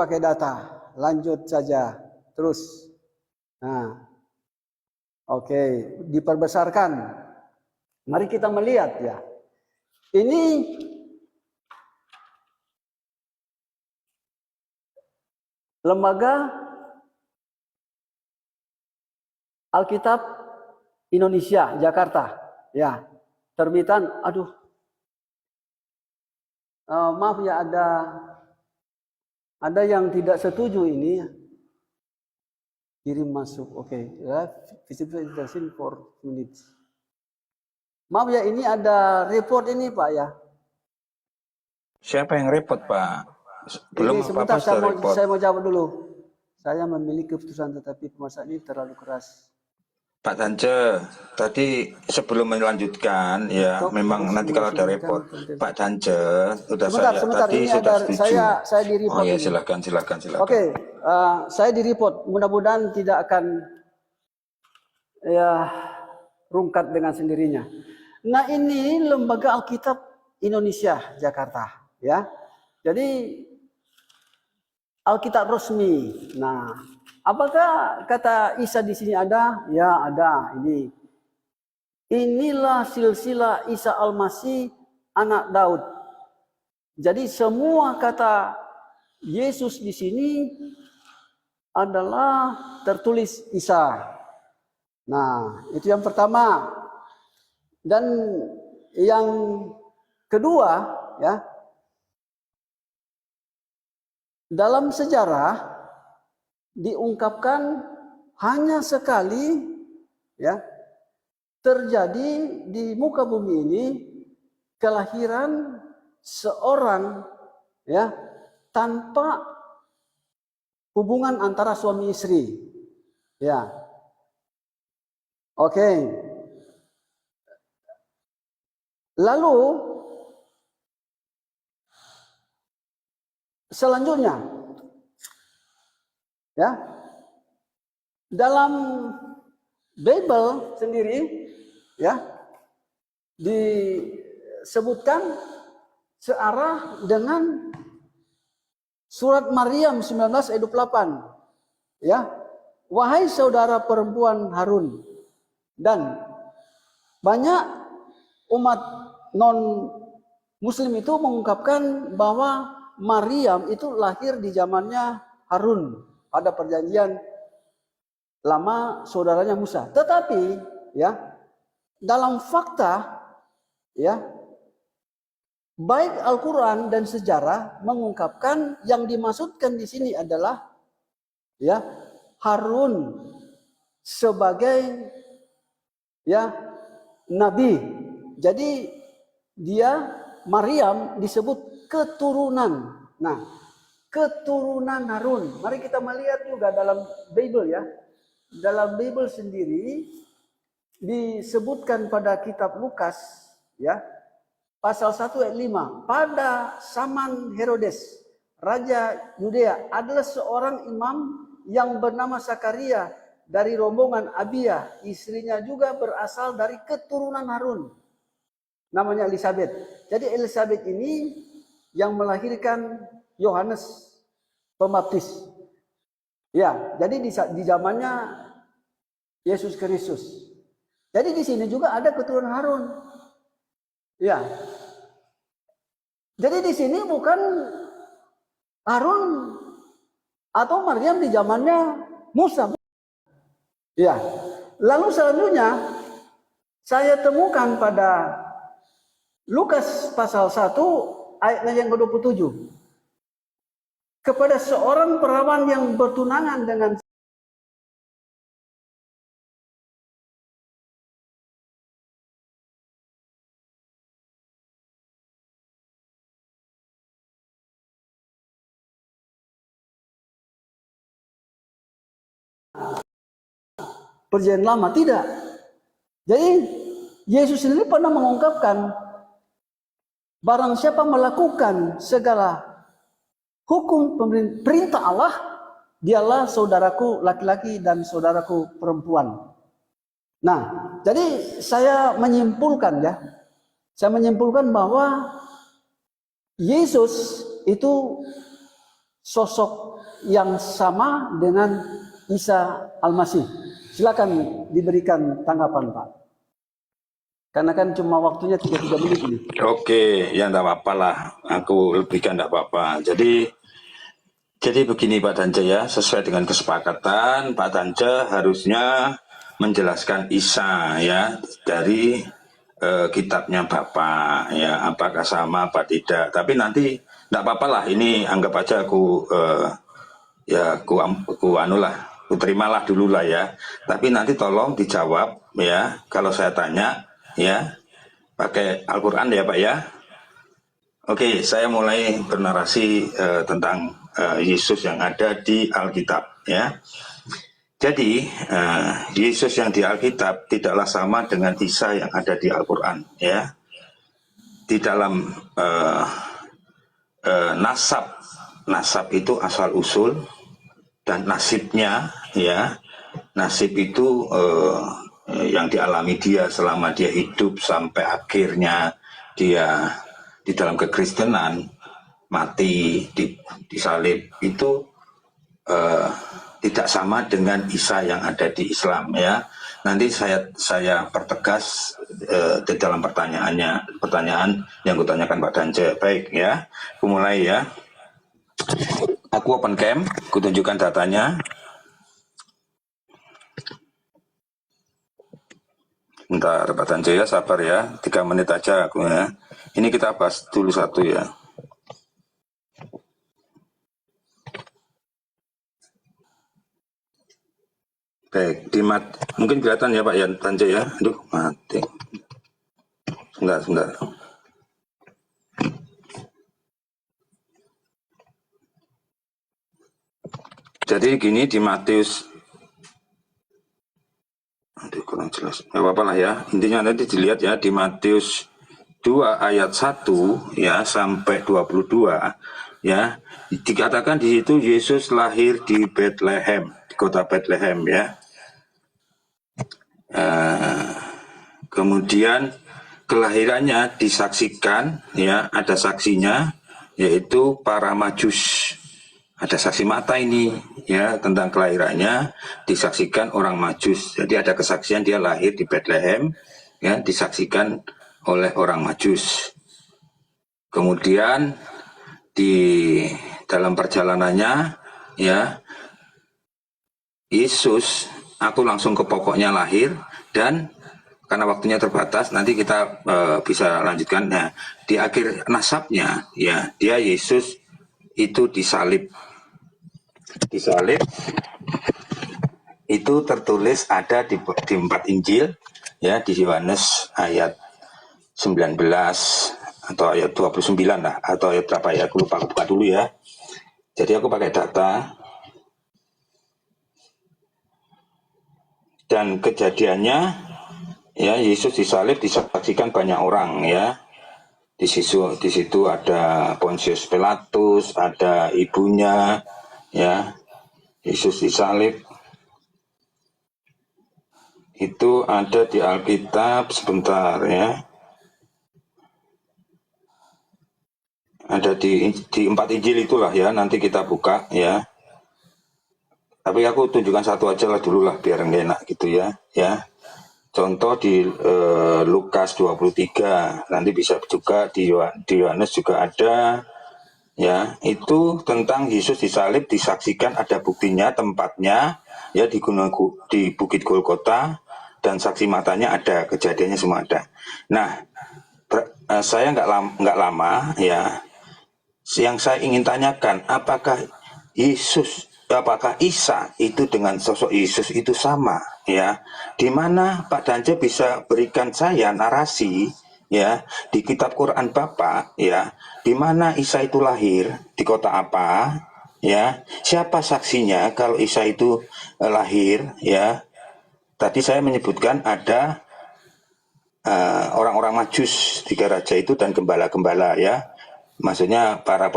pakai data. Lanjut saja. Terus. Nah. Oke, diperbesarkan. Mari kita melihat ya. Ini Lembaga Alkitab Indonesia, Jakarta. Ya. Terbitan, maaf ya, ada yang tidak setuju ini. Kirim masuk, oke. Ya, visible intervention for minutes. Maaf ya, ini ada report ini Pak ya. Siapa yang repot Pak? Belum Ini sebentar, apa-apa saya mau jawab dulu. Saya memiliki keputusan tetapi pemasaran ini terlalu keras. Pak Dance, tadi sebelum melanjutkan ya, memang nanti kalau ada repot, Pak Dance, Sebentar, tadi ini sudah ada setuju. saya di report. Oh ya, ini. silakan. Oke, saya di report. Mudah-mudahan tidak akan ya rungkat dengan sendirinya. Nah, ini Lembaga Alkitab Indonesia Jakarta, ya. Jadi Alkitab resmi. Nah, apakah kata Isa di sini ada? Ya, ada. Inilah silsilah Isa Al-Masih, anak Daud. Jadi semua kata Yesus di sini adalah tertulis Isa. Nah, itu yang pertama. Dan yang kedua, ya, dalam sejarah diungkapkan hanya sekali, ya, terjadi di muka bumi ini kelahiran seorang, ya, tanpa hubungan antara suami istri, ya. Oke. Lalu selanjutnya, ya, dalam Bible sendiri, ya, disebutkan searah dengan surat Maryam 19 ayat 28, ya, wahai saudara perempuan Harun. Dan banyak umat non Muslim itu mengungkapkan bahwa Maryam itu lahir di zamannya Harun pada perjanjian lama, saudaranya Musa. Tetapi ya, dalam fakta, ya, baik Al-Quran dan sejarah mengungkapkan yang dimaksudkan di sini adalah, ya, Harun sebagai, ya, nabi. Jadi dia, Maryam, disebut keturunan. Nah, keturunan Harun. Mari kita melihat juga dalam Bible, ya. Dalam Bible sendiri disebutkan pada kitab Lukas, ya, pasal 1 ayat 5. Pada zaman Herodes, raja Yudea, adalah seorang imam yang bernama Zakaria dari rombongan Abia. Istrinya juga berasal dari keturunan Harun. Namanya Elizabeth. Jadi Elizabeth ini yang melahirkan Yohanes Pembaptis. Ya, jadi di zamannya Yesus Kristus. Jadi di sini juga ada keturunan Harun. Ya. Jadi di sini bukan Harun atau Maryam di zamannya Musa. Ya. Lalu selanjutnya saya temukan pada Lukas pasal 1 ayat yang ke-27. Kepada seorang perawan yang bertunangan dengan perjanjian lama, tidak. Jadi Yesus sendiri pernah mengungkapkan, barang siapa melakukan segala hukum perintah Allah, dialah saudaraku laki-laki dan saudaraku perempuan. Nah, jadi saya menyimpulkan, ya, bahwa Yesus itu sosok yang sama dengan Isa Al-Masih? Silakan diberikan tanggapan, Pak. Karena kan cuma waktunya 33 menit ini. Oke, ya enggak apa-apa lah. Aku lebihkan enggak apa-apa. Jadi begini Pak Dance ya, sesuai dengan kesepakatan, Pak Dance harusnya menjelaskan Isa ya dari kitabnya Bapak ya, apakah sama apa tidak. Tapi nanti enggak apa-apa lah, ini anggap aja aku aku terimalah dulu lah ya. Tapi nanti tolong dijawab ya, kalau saya tanya ya, pakai Al-Quran ya Pak ya. Oke, saya mulai bernarasi tentang Yesus yang ada di Alkitab ya. Jadi Yesus yang di Alkitab tidaklah sama dengan Isa yang ada di Al-Quran ya. Di dalam nasab itu asal usul, dan nasibnya ya, nasib itu yang dialami dia selama dia hidup sampai akhirnya dia di dalam kekristenan mati disalib itu tidak sama dengan Isa yang ada di Islam ya. Nanti saya pertegas di dalam pertanyaan yang kutanyakan Pak Dance. Baik ya, aku mulai ya. Aku open cam, aku tunjukkan datanya. Bentar Pak Dance ya, sabar ya, 3 menit aja aku ya. Ini kita bahas dulu satu ya. Baik, mungkin kelihatan ya Pak ya, Dance ya. Aduh, mati. Sebentar. Jadi gini di Matius, aduh kurang jelas, nggak apa-apa lah ya. Intinya nanti dilihat ya di Matius 2 ayat 1 ya sampai 22 ya, dikatakan di situ Yesus lahir di Bethlehem, di kota Bethlehem ya. Kemudian kelahirannya disaksikan ya, ada saksinya yaitu para Majus. Ada saksi mata ini ya tentang kelahirannya, disaksikan orang Majus. Jadi ada kesaksian dia lahir di Bethlehem ya, disaksikan oleh orang Majus. Kemudian di dalam perjalanannya ya, Yesus, aku langsung ke pokoknya lahir, dan karena waktunya terbatas nanti kita bisa lanjutkan. Nah, di akhir nasabnya ya, dia Yesus itu disalib itu tertulis ada di 4 Injil ya, di Yohanes ayat 19 atau ayat 29 lah, atau ayat berapa ya, aku lupa, aku buka dulu ya. Jadi aku pakai data, dan kejadiannya ya, Yesus disalib disaksikan banyak orang ya. Di situ ada Pontius Pilatus, ada ibunya ya. Yesus disalib itu ada di Alkitab, sebentar ya. Ada di 4 Injil itulah ya, nanti kita buka ya. Tapi aku tunjukkan satu aja lah dulu lah, biar enak gitu ya. Contoh di Lukas 23, nanti bisa juga di Yohanes juga ada ya. Itu tentang Yesus disalib, disaksikan, ada buktinya, tempatnya ya, di Bukit Golgota, dan saksi matanya ada, kejadiannya semua ada. Nah, saya nggak lama ya, yang saya ingin tanyakan, apakah Isa itu dengan sosok Yesus itu sama ya? Di mana Pak Dance bisa berikan saya narasi ya di kitab Quran Bapak ya, di mana Isa itu lahir, di kota apa ya? Siapa saksinya kalau Isa itu lahir ya? Tadi saya menyebutkan ada orang-orang Majus, 3 raja itu, dan gembala-gembala ya. Maksudnya para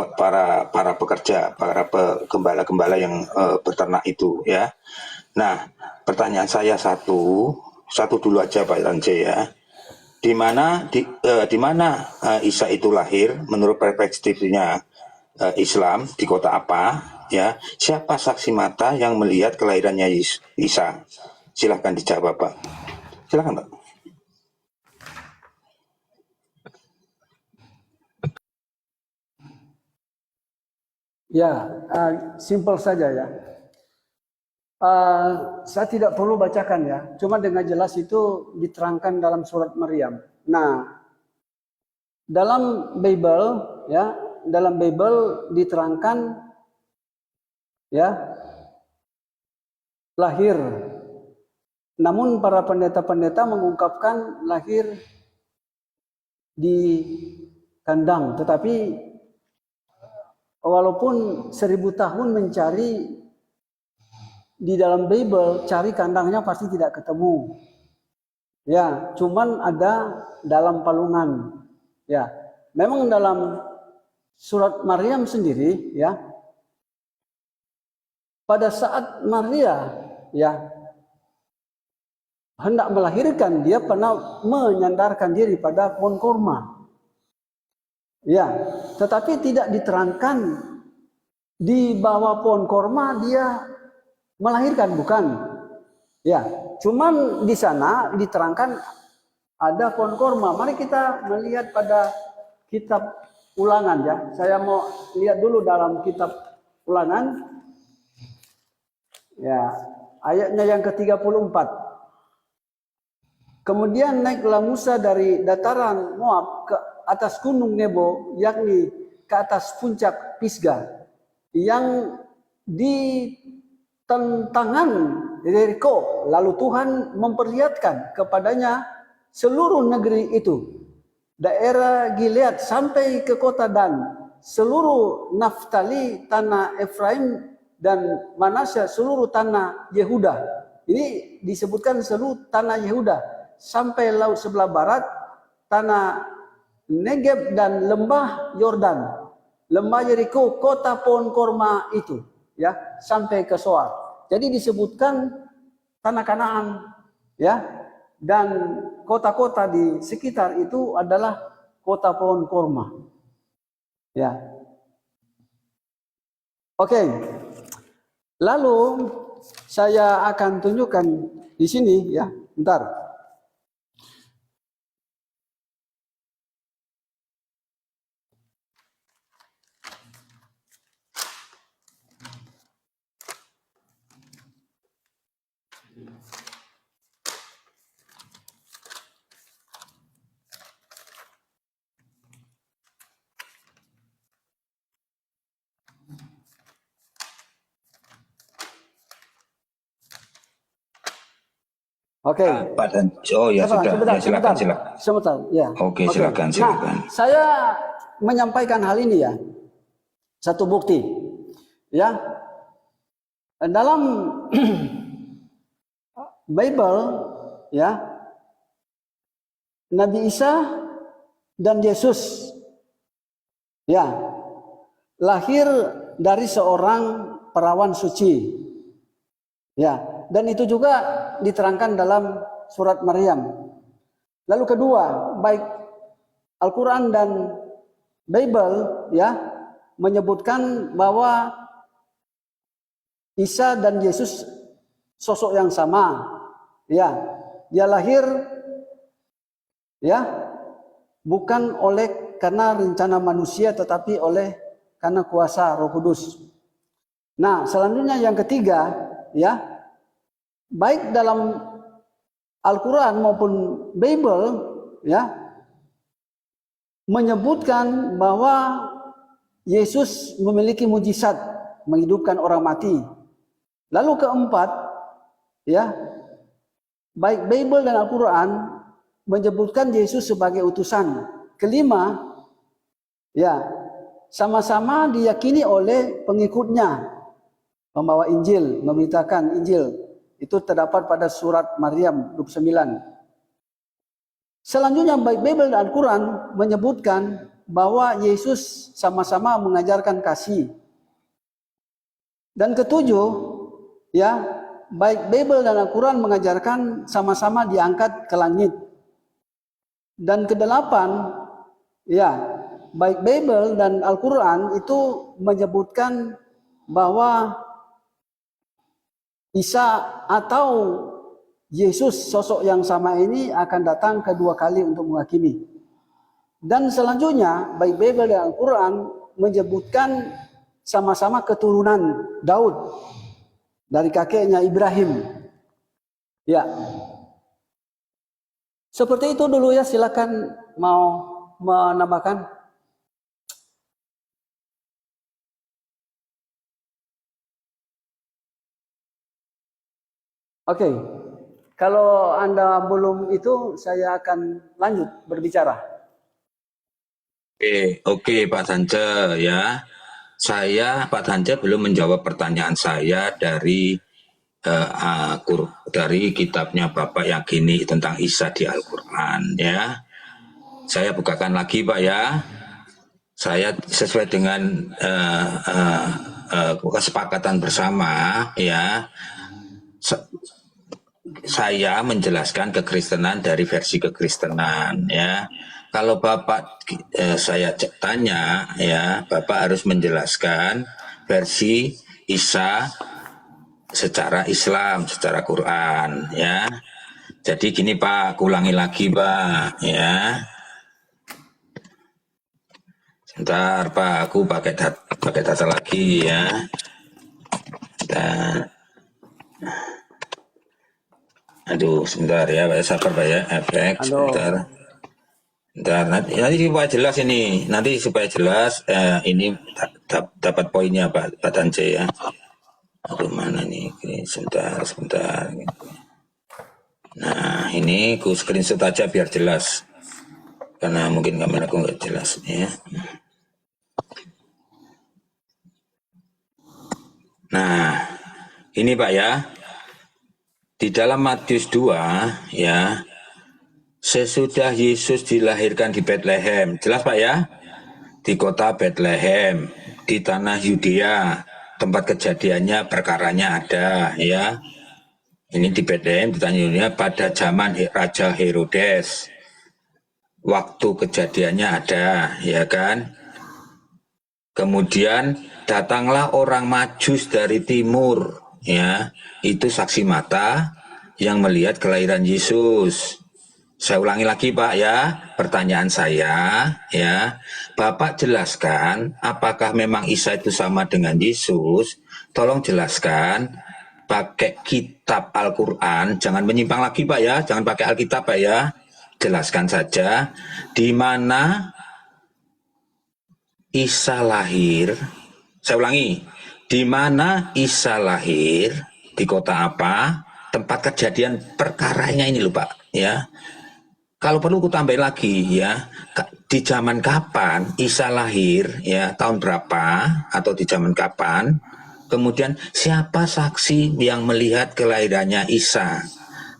pekerja, para gembala-gembala yang beternak itu ya. Nah, pertanyaan saya satu dulu aja Pak Dance ya. Di mana Isa itu lahir menurut perspektifnya Islam di kota apa, ya, siapa saksi mata yang melihat kelahirannya Isa? Silahkan dijawab, Pak. Silahkan, Pak. Ya, simpel saja ya. Saya tidak perlu bacakan ya, cuma dengan jelas itu diterangkan dalam surat Maryam. Nah, dalam Bible ya, dalam Bible diterangkan ya lahir. Namun para pendeta-pendeta mengungkapkan lahir di kandang, tetapi walaupun 1000 tahun mencari di dalam Bible, cari kandangnya pasti tidak ketemu. Ya, cuman ada dalam palungan. Ya, memang dalam surat Maryam sendiri, ya, pada saat Maria, ya, hendak melahirkan, dia pernah menyandarkan diri pada pohon kurma. Ya, tetapi tidak diterangkan di bawah pohon kurma dia melahirkan, bukan. Ya, cuman di sana diterangkan ada pohon kurma. Mari kita melihat pada kitab Ulangan ya. Saya mau lihat dulu dalam kitab Ulangan. Ya, ayatnya yang ke-34. Kemudian naiklah Musa dari dataran Moab ke atas gunung Nebo, yakni ke atas puncak Pisgah, yang di tentangan Yeriko. Lalu Tuhan memperlihatkan kepadanya seluruh negeri itu, daerah Gilead sampai ke kota Dan, seluruh Naftali, tanah Efraim dan Manasya, seluruh tanah Yehuda. Ini disebutkan seluruh tanah Yehuda sampai laut sebelah barat, tanah Negeb dan lembah Yordan, lembah Yeriko, kota pohon korma itu, ya, sampai ke Soar. Jadi disebutkan tanah Kanaan, ya, dan kota-kota di sekitar itu adalah kota pohon korma. Ya. Oke. Lalu saya akan tunjukkan di sini ya, bentar. Oke. Pak dan oh ya sudah, ya silakan. Sebentar, ya. Oke, silakan. Nah, saya menyampaikan hal ini ya. Satu bukti. Ya. Dalam Bible ya, Nabi Isa dan Yesus ya lahir dari seorang perawan suci. Ya, dan itu juga diterangkan dalam surat Maryam. Lalu kedua, baik Al-Quran dan Bible ya menyebutkan bahwa Isa dan Yesus sosok yang sama. Ya, dia lahir ya bukan karena rencana manusia, tetapi karena kuasa Roh Kudus. Nah, selanjutnya yang ketiga, ya, baik dalam Al-Quran maupun Bible, ya, menyebutkan bahwa Yesus memiliki mujizat menghidupkan orang mati. Lalu keempat, ya, baik Bible dan Al-Quran menyebutkan Yesus sebagai utusan. Kelima, ya, sama-sama diyakini oleh pengikutnya. Membawa Injil, memberitakan Injil. Itu terdapat pada surat Maryam 29. Selanjutnya baik Bible dan Al-Quran menyebutkan bahwa Yesus sama-sama mengajarkan kasih. Dan ketujuh, ya, baik Bible dan Al-Quran mengajarkan sama-sama diangkat ke langit. Dan kedelapan, ya, baik Bible dan Al-Quran itu menyebutkan bahwa Isa atau Yesus sosok yang sama ini akan datang kedua kali untuk menghakimi. Dan selanjutnya baik Bible dan Al-Quran menyebutkan sama-sama keturunan Daud dari kakeknya Ibrahim. Ya. Seperti itu dulu ya, silakan mau menambahkan. Oke, kalau Anda belum itu, saya akan lanjut berbicara. Oke, Pak Tance ya. Pak Tance belum menjawab pertanyaan saya dari dari kitabnya Bapak Yakini tentang Isa di Al-Quran ya. Saya bukakan lagi Pak ya. Saya sesuai dengan kesepakatan bersama ya. Saya menjelaskan kekristenan dari versi kekristenan ya. Kalau Bapak saya tanya ya, Bapak harus menjelaskan versi Isa secara Islam, secara Quran ya. Jadi gini Pak, ulangi lagi Pak ya. Sebentar Pak, aku pakai data lagi ya. Aduh, sebentar ya, Pak, sabar Pak ya, efek sebentar. Bentar, nanti supaya jelas ini, nanti supaya jelas ini dapat poinnya Pak Tance ya. Aduh mana nih, sebentar. Nah ini ku screenshot aja biar jelas, karena mungkin kameraku nggak jelas ya. Nah ini Pak ya, di dalam Matius 2 ya, sesudah Yesus dilahirkan di Bethlehem, jelas Pak ya, di kota Bethlehem, di tanah Yudea, tempat kejadiannya perkaranya ada ya. Ini di Bethlehem, di tanah Yudea pada zaman Raja Herodes. Waktu kejadiannya ada ya kan. Kemudian datanglah orang Majus dari timur ya, itu saksi mata yang melihat kelahiran Yesus. Saya ulangi lagi Pak ya, pertanyaan saya ya, Bapak jelaskan apakah memang Isa itu sama dengan Yesus. Tolong jelaskan pakai kitab Al-Quran, jangan menyimpang lagi Pak ya, jangan pakai Alkitab Pak ya. Jelaskan saja di mana Isa lahir. Saya ulangi, di mana Isa lahir, di kota apa, tempat kejadian perkaranya ini loh Pak ya. Kalau perlu aku tambahin lagi ya, di zaman kapan Isa lahir ya, tahun berapa atau di zaman kapan, kemudian siapa saksi yang melihat kelahirannya Isa.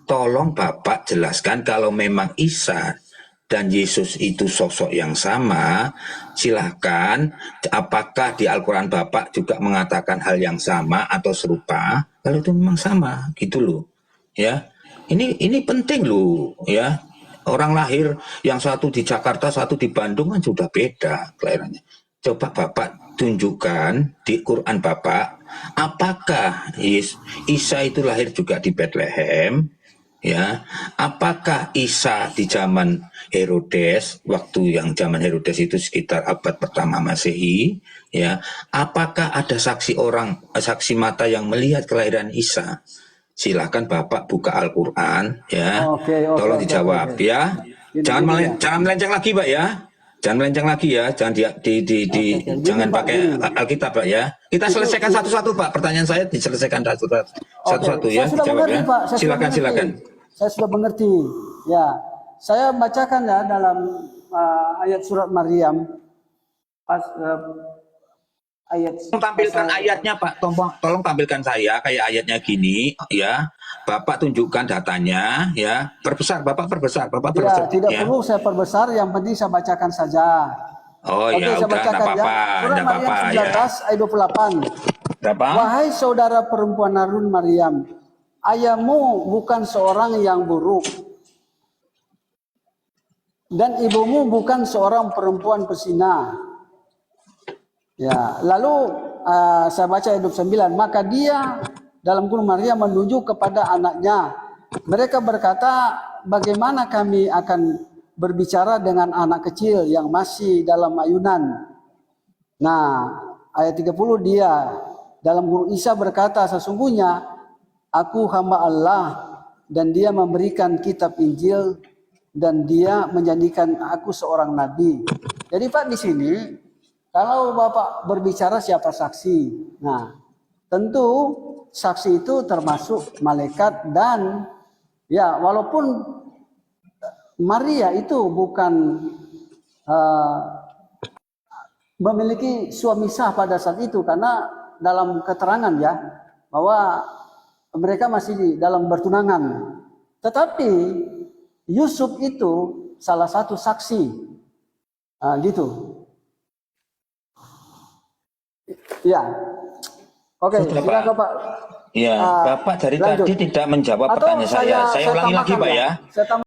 Tolong Bapak jelaskan kalau memang Isa dan Yesus itu sosok yang sama, silahkan apakah di Al-Quran Bapak juga mengatakan hal yang sama atau serupa. Kalau itu memang sama gitu loh ya, ini penting loh ya. Orang lahir yang satu di Jakarta, satu di Bandung kan sudah beda kelahirannya. Coba Bapak tunjukkan di Quran Bapak, apakah Isa itu lahir juga di Bethlehem? Ya, apakah Isa di zaman Herodes, waktu yang zaman Herodes itu sekitar abad pertama Masehi, ya, apakah ada saksi mata yang melihat kelahiran Isa? Silakan Bapak buka Al-Quran ya. Tolong dijawab ya. Jangan melenceng lagi Pak ya. Jangan melenceng lagi ya. Jangan jangan pakai Alkitab Pak ya. Kita selesaikan satu-satu Pak. Pertanyaan saya diselesaikan satu-satu ya. Dijawab ya. Silakan. Saya sudah mengerti. Ya, saya bacakan ya dalam ayat surat Maryam. Tampilkan ayatnya Pak, tolong tampilkan saya kayak ayatnya gini ya. Bapak tunjukkan datanya ya. Bapak perbesar. Ya, tidak perlu saya perbesar, yang penting saya bacakan saja. Oh ya, udah enggak apa-apa. Surah Maryam 19 ya. Ayat 28. Berapa? Wahai saudara perempuan Harun Maryam, ayahmu bukan seorang yang buruk dan ibumu bukan seorang perempuan pesina. Ya, lalu saya baca ayat 29, maka dia dalam kurung Maria menuju kepada anaknya. Mereka berkata, bagaimana kami akan berbicara dengan anak kecil yang masih dalam ayunan? Nah, ayat 30 dia dalam kurung Isa berkata, sesungguhnya aku hamba Allah dan dia memberikan kitab Injil dan dia menjadikan aku seorang nabi. Jadi Pak di sini kalau Bapak berbicara siapa saksi? Nah, tentu saksi itu termasuk malaikat dan ya walaupun Maria itu bukan memiliki suami sah pada saat itu karena dalam keterangan ya bahwa mereka masih dalam bertunangan. Tetapi Yusuf itu salah satu saksi. Gitu. Ya. Oke, silakan Pak. Ya, Bapak dari lanjut. tadi tidak menjawab Atau pertanyaan saya. Saya ulangi lagi, Pak tambahkan ya. Saya tambahkan